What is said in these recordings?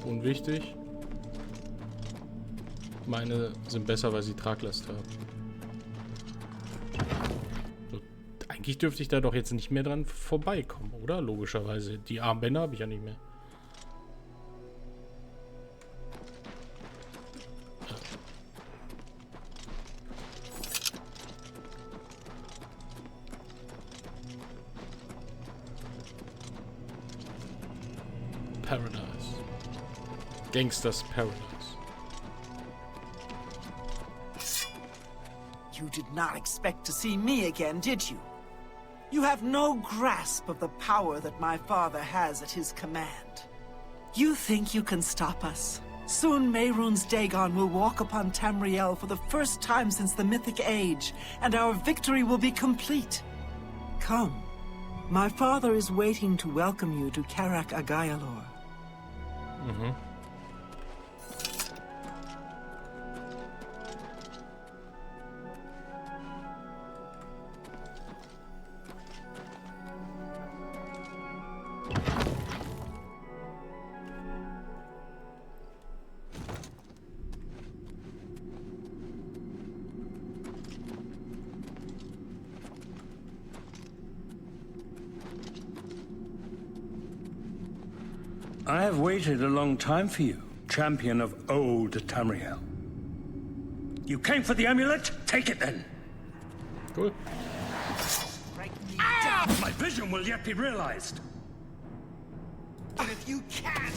unwichtig. Meine sind besser, weil sie Traglast haben. So, eigentlich dürfte ich da doch jetzt nicht mehr dran vorbeikommen, oder? Logischerweise. Die Armbänder habe ich ja nicht mehr. Paradise. Gangsters Paradise. You did not expect to see me again, did you? You have no grasp of the power that my father has at his command. You think you can stop us? Soon Mehrunes Dagon will walk upon Tamriel for the first time since the Mythic Age, and our victory will be complete. Come. My father is waiting to welcome you to Karak Agayalor. Mhm. I have waited a long time for you, champion of old Tamriel. You came for the amulet? Take it then. Cool. My vision will yet be realized. And if you can't...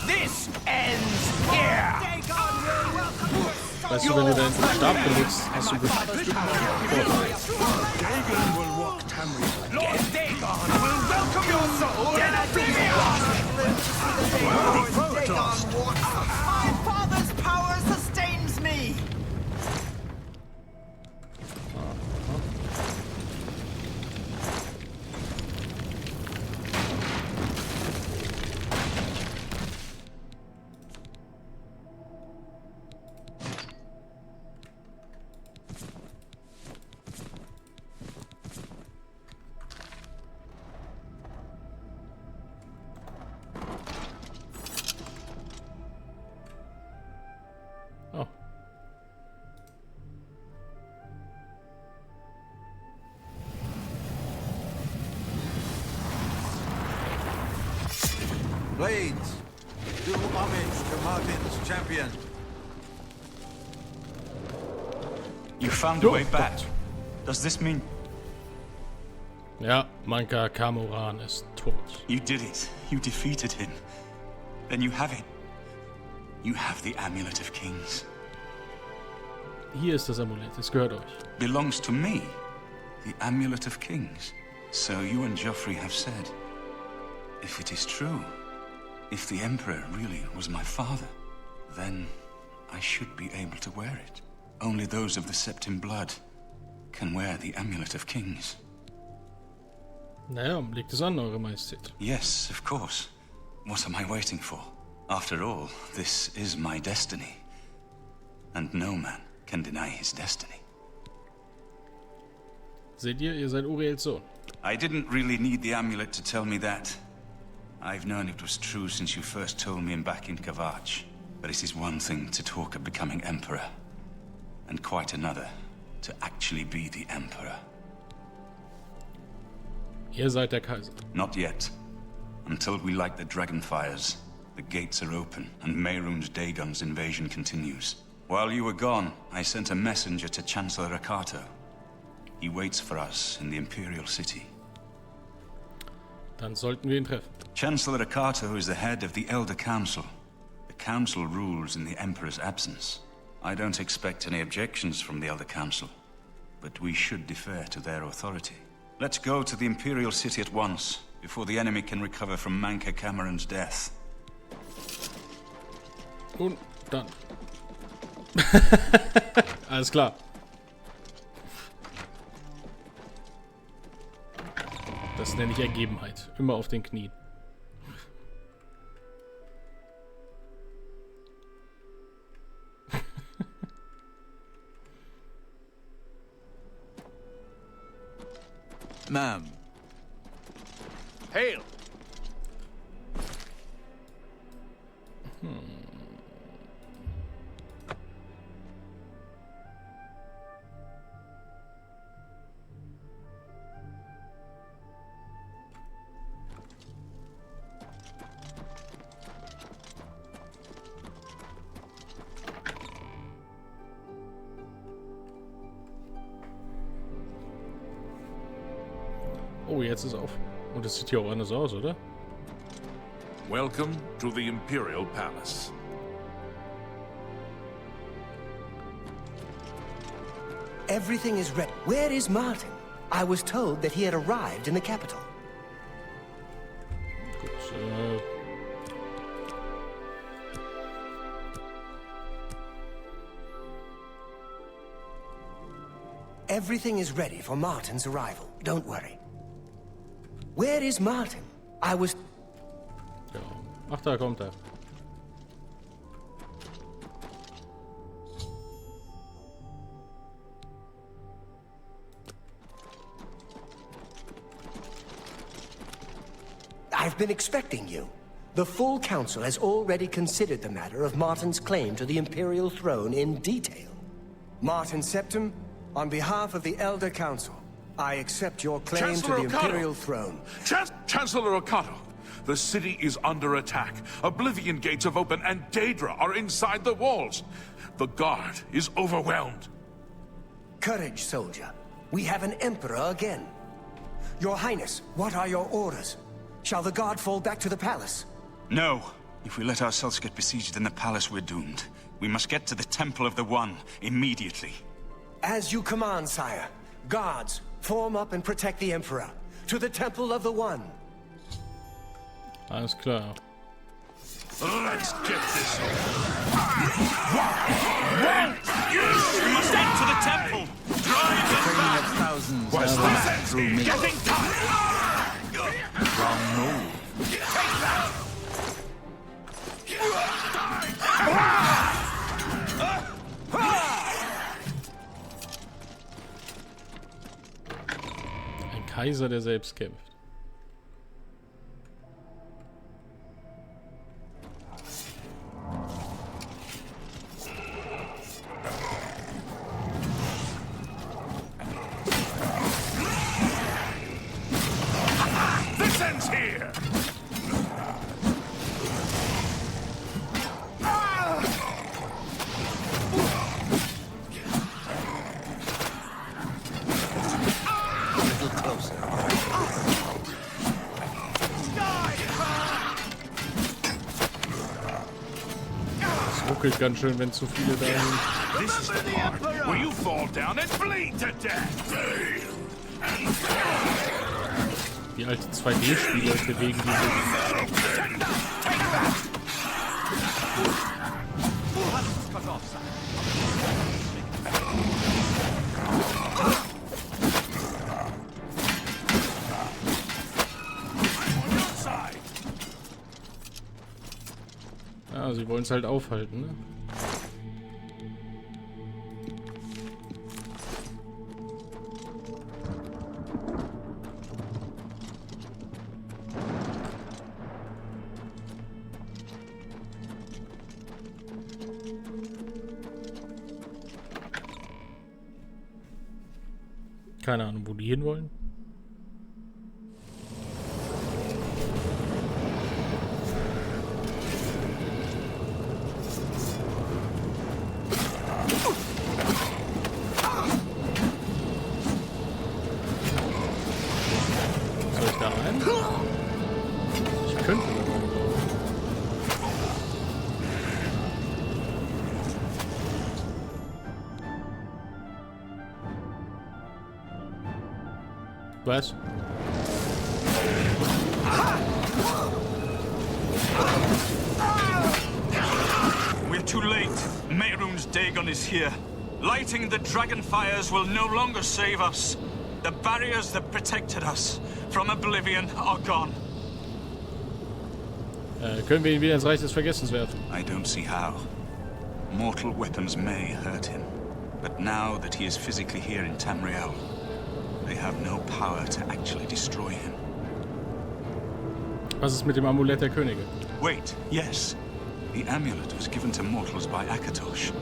This ends here! Dagon will welcome you. Weißt du, wenn du deinen Stab benutzt, hast du Dagon will walk Tamriel. Lord Dagon will welcome your soul in Oblivion! My father's power sustains me. Oh. Blades, do homage to Martin's champion. You found a way back. Does this mean Ja, Manka Kamoran ist tot. you did it? You defeated him. Then you have it. You have the Amulet of Kings. Hier ist das Amulett, es gehört euch. Belongs to me. The Amulet of Kings. So you and Joffrey have said. If it is true, if the Emperor really was my father, then I should be able to wear it. Only those of the Septim blood can wear the Amulet of Kings. Naja, legt es an, Eure Majestät. Yes, of course. What am I waiting for? After all, this is my destiny. And no man can deny his destiny. Seht ihr seid Uriels Sohn. I didn't really need the amulet to tell me that. I've known it was true since you first told me back in Kavach. But it is one thing to talk of becoming Emperor, and quite another to actually be the Emperor. Ihr seid der Kaiser. Not yet. Until we light the Dragonfires, the gates are open, and Mehrunes Dagon's invasion continues. While you were gone, I sent a messenger to Chancellor Akato. He waits for us in the Imperial City. Dann sollten wir ihn treffen. Chancellor Akato is the head of the Elder Council. The Council rules in the Emperor's absence. I don't expect any objections from the Elder Council, but we should defer to their authority. Let's go to the Imperial City at once, before the enemy can recover from Manka Cameron's death. Und dann. Alles klar. Das nenne ich Ergebenheit. Immer auf den Knien. Ma'am. Hail! Oh, jetzt ist auf. Und es sieht hier auch anders aus, oder? Welcome to the Imperial Palace. Everything is ready. Where is Martin? I was told that he had arrived in the capital. Gut, Everything is ready for Martin's arrival. Don't worry. Where is Martin? I was... ja. Ach, da kommt er. I've been expecting you. The full council has already considered the matter of Martin's claim to the Imperial throne in detail. Martin Septim, on behalf of the Elder Council, I accept your claim Chancellor to the Ocado. Imperial throne. Chancellor Ocado, the city is under attack. Oblivion gates have opened and Daedra are inside the walls. The guard is overwhelmed. Courage, soldier. We have an Emperor again. Your Highness, what are your orders? Shall the guard fall back to the palace? No. If we let ourselves get besieged in the palace, we're doomed. We must get to the Temple of the One immediately. As you command, sire. Guards, form up and protect the Emperor. To the Temple of the One. Alles klar. Let's get this over. We must get to the temple! Drive them Training back! of thousands Where's now that? through me. Getting tired! Wrong move. Take that! Ein Kaiser, der selbst kämpft. This ends here! A little closer. Es ruckelt ganz schön, wenn zu viele da sind. This is the part where you fall down and bleed to death! Die alte 2D-Spiele bewegen die sich. Ja, sie wollen es halt aufhalten, ne? Keine Ahnung, wo die hinwollen. Soll ich da rein? Ich könnte da rein. Was? We're too late. Mehrunes Dagon is here. Lighting the dragon fires will no longer save us. The barriers that protected us from Oblivion are gone. Können wir ihn wieder ins Reich des Vergessens werfen? I don't see how. Mortal weapons may hurt him, but now that he is physically here in Tamriel, they have no power to actually destroy him. Was ist mit dem Amulett der Könige? Wait, yes. The amulet was given to mortals by Akatosh.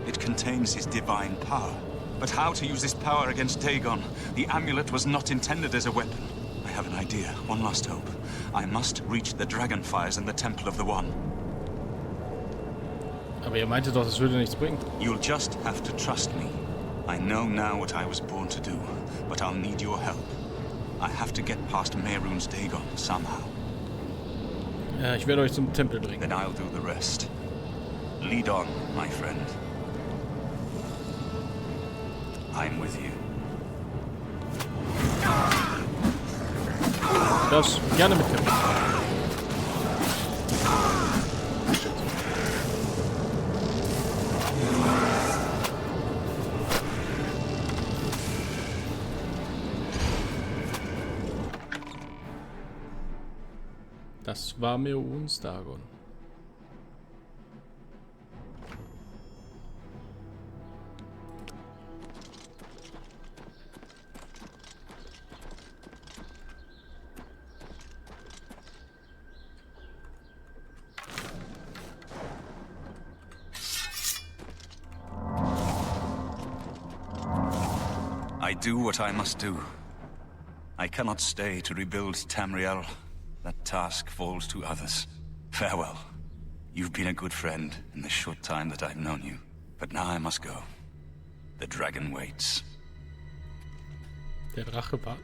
It contains his divine power. But how to use this power against Dagon? The amulet was not intended as a weapon. I have an idea. One last hope. I must reach the Dragonfires and the Temple of the One. Aber ihr meintet doch, das würde nichts bringen. You'll just have to trust me. I know now what I was born to do, but I'll need your help. I have to get past Mehrunes Dagon somehow. Ja, ich werde euch zum Tempel bringen. Then I'll do the rest. Lead on, my friend. I'm with you. Das gerne mitkämpfen. Das war Mehrunes Dagon. I do what I must do. I cannot stay to rebuild Tamriel. That task falls to others. Farewell. You've been a good friend in the short time that I've known you. But now I must go. The dragon waits. Der Drache war...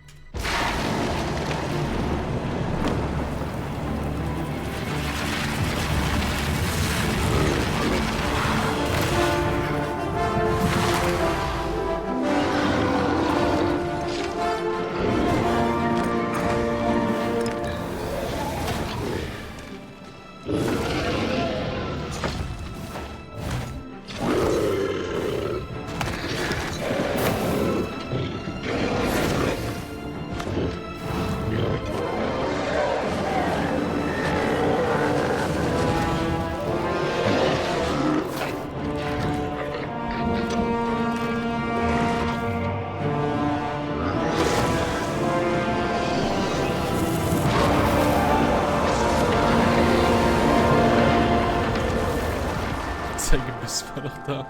Sein Gebiss war doch da.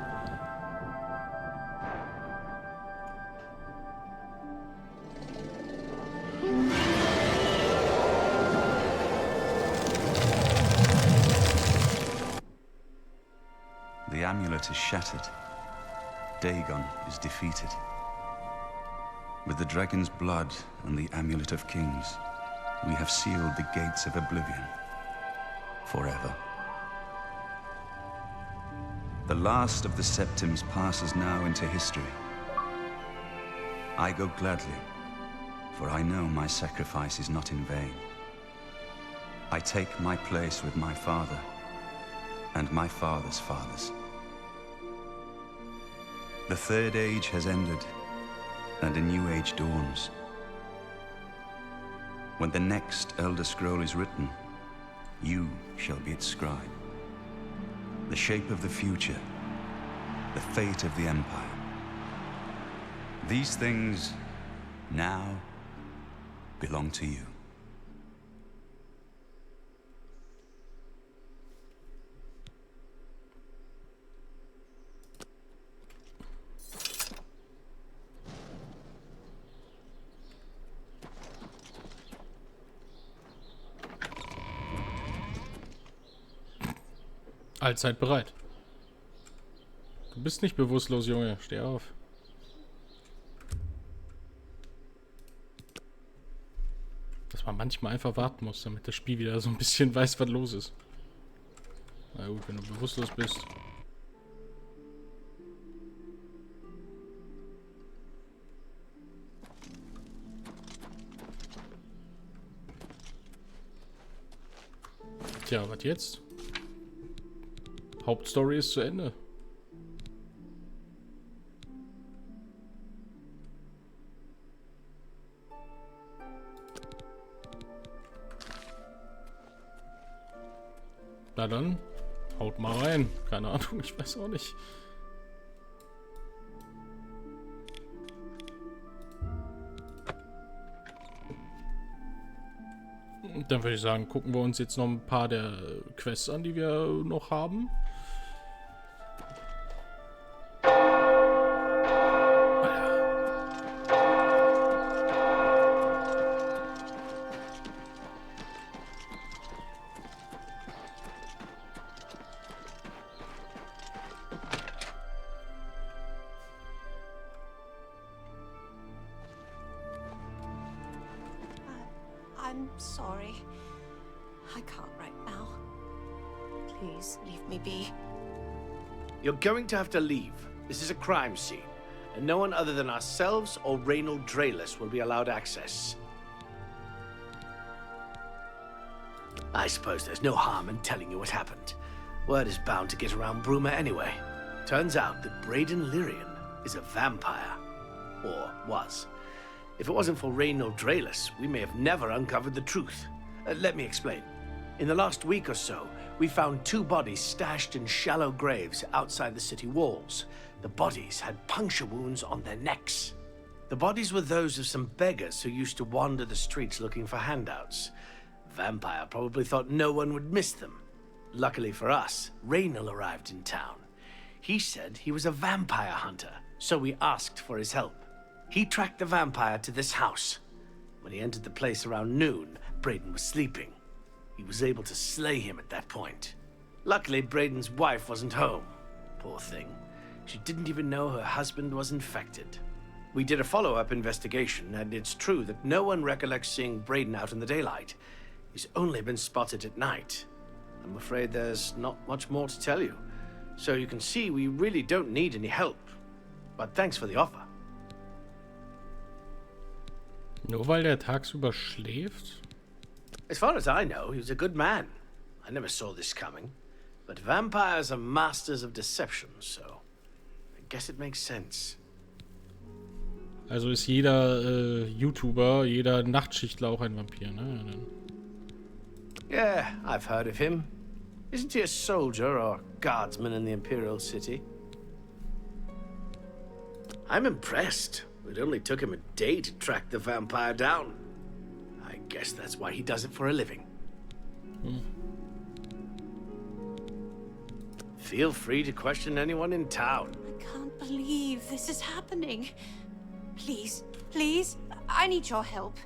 The amulet is shattered. Dagon is defeated. With the dragon's blood and the amulet of kings, we have sealed the gates of Oblivion forever. The last of the Septims passes now into history. I go gladly, for I know my sacrifice is not in vain. I take my place with my father and my father's fathers. The third age has ended, and a new age dawns. When the next Elder Scroll is written, you shall be its scribe. The shape of the future, the fate of the Empire. These things now belong to you. Allzeit bereit. Du bist nicht bewusstlos, Junge. Steh auf. Dass man manchmal einfach warten muss, damit das Spiel wieder so ein bisschen weiß, was los ist. Na gut, wenn du bewusstlos bist. Tja, was jetzt? Hauptstory ist zu Ende. Na dann, haut mal rein. Keine Ahnung, ich weiß auch nicht. Dann würde ich sagen, gucken wir uns jetzt noch ein paar der Quests an, die wir noch haben. I'm sorry. I can't right now. Please leave me be. You're going to have to leave. This is a crime scene, and no one other than ourselves or Reynold Draelus will be allowed access. I suppose there's no harm in telling you what happened. Word is bound to get around Bruma anyway. Turns out that Braden Lyrian is a vampire. Or was. If it wasn't for Reynold Draelus, we may have never uncovered the truth. Let me explain. In the last week or so, we found 2 bodies stashed in shallow graves outside the city walls. The bodies had puncture wounds on their necks. The bodies were those of some beggars who used to wander the streets looking for handouts. Vampire probably thought no one would miss them. Luckily for us, Reynold arrived in town. He said he was a vampire hunter, so we asked for his help. He tracked the vampire to this house. When he entered the place around noon, Braden was sleeping. He was able to slay him at that point. Luckily, Braden's wife wasn't home. Poor thing. She didn't even know her husband was infected. We did a follow-up investigation, and it's true that no one recollects seeing Braden out in the daylight. He's only been spotted at night. I'm afraid there's not much more to tell you. So you can see we really don't need any help. But thanks for the offer. Nur weil der tagsüber schläft? As far as I know, he was a good man. I never saw this coming. But vampires are masters of deception, so I guess it makes sense. Also ist jeder YouTuber, jeder Nachtschichtler auch ein Vampir, ne? Yeah, I've heard of him. Isn't he a soldier or guardsman in the Imperial City? I'm impressed. It only took him a day to track the vampire down. I guess that's why he does it for a living. Feel free to question anyone in town. I can't believe this is happening. Please, please, I need your help.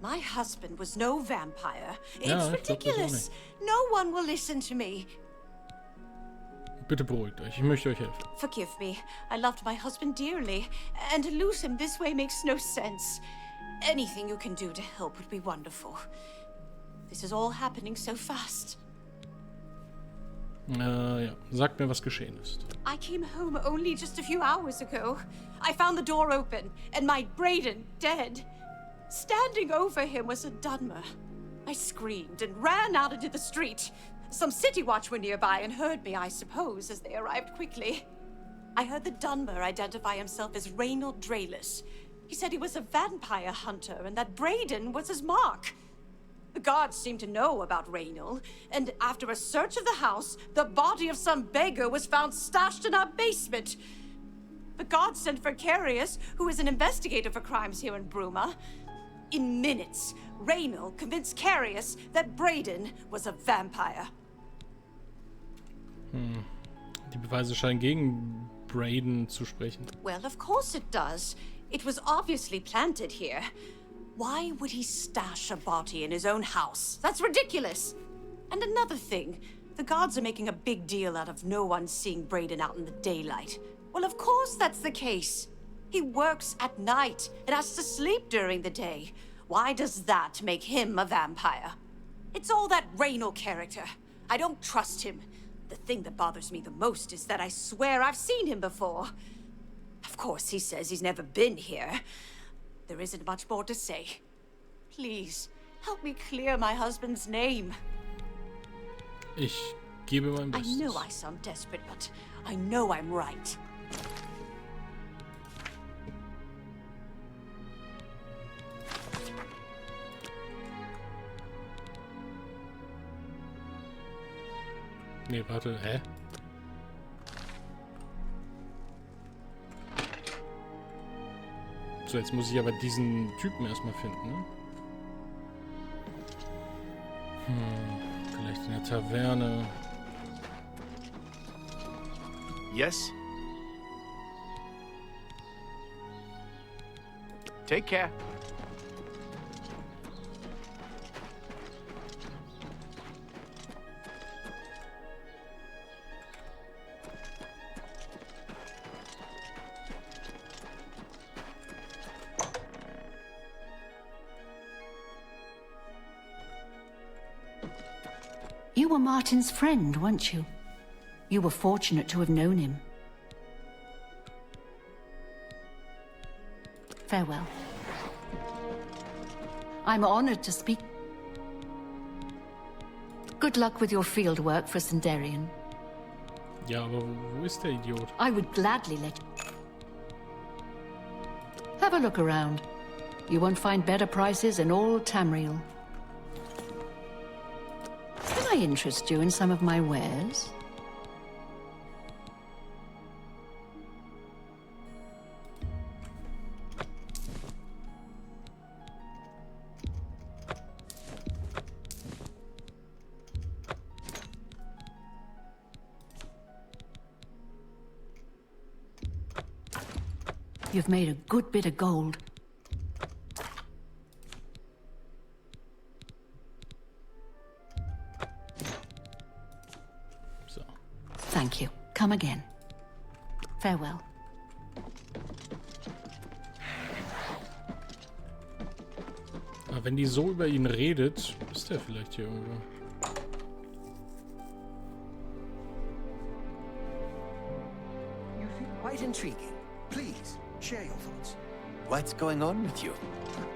My husband was no vampire. It's ridiculous. No one will listen to me. Bitte beruhigt euch, ich möchte euch helfen. Forgive me. I loved my husband dearly, and to lose him this way makes no sense. Anything you can do to help would be wonderful. This is all happening so fast. Ja, sagt mir, was geschehen ist. I came home only just a few hours ago. I found the door open, and my Braden dead. Standing over him was a Dunmer. I screamed and ran out into the street. Some city watch were nearby and heard me, I suppose, as they arrived quickly. I heard the Dunmer identify himself as Reynold Draelus. He said he was a vampire hunter and that Braden was his mark. The guards seemed to know about Reynold, and after a search of the house, the body of some beggar was found stashed in our basement. The guards sent for Carius, who is an investigator for crimes here in Bruma. In minutes, Reynold convinced Carius that Braden was a vampire. Die Beweise scheinen gegen Braden zu sprechen. Well, of course it does. It was obviously planted here. Why would he stash a body in his own house? That's ridiculous. And another thing, the guards are making a big deal out of no one seeing Braden out in the daylight. Well, of course that's the case. He works at night and has to sleep during the day. Why does that make him a vampire? It's all that Reynold character. I don't trust him. The thing that bothers me the most is that I swear I've seen him before. Of course, he says he's never been here. There isn't much more to say. Please, help me clear my husband's name. Ich gebe mein Bestes. I know I sound desperate, but I know I'm right. Nee, warte, hä? So, jetzt muss ich aber diesen Typen erstmal finden, ne? Vielleicht in der Taverne. Yes? Take care. You were Martin's friend, weren't you? You were fortunate to have known him. Farewell. I'm honored to speak. Good luck with your field work for Sindarian. Ja, aber wo ist der Idiot? I would gladly let you. Have a look around. You won't find better prices in all Tamriel. Can I interest you in some of my wares? You've made a good bit of gold. So. Thank you. Come again. Farewell. Aber wenn die so über ihn redet, ist er vielleicht hier irgendwo. You seem quite intriguing. Please, share your thoughts. What's going on with you?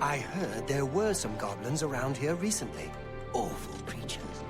I heard there were some goblins around here recently. Awful creatures.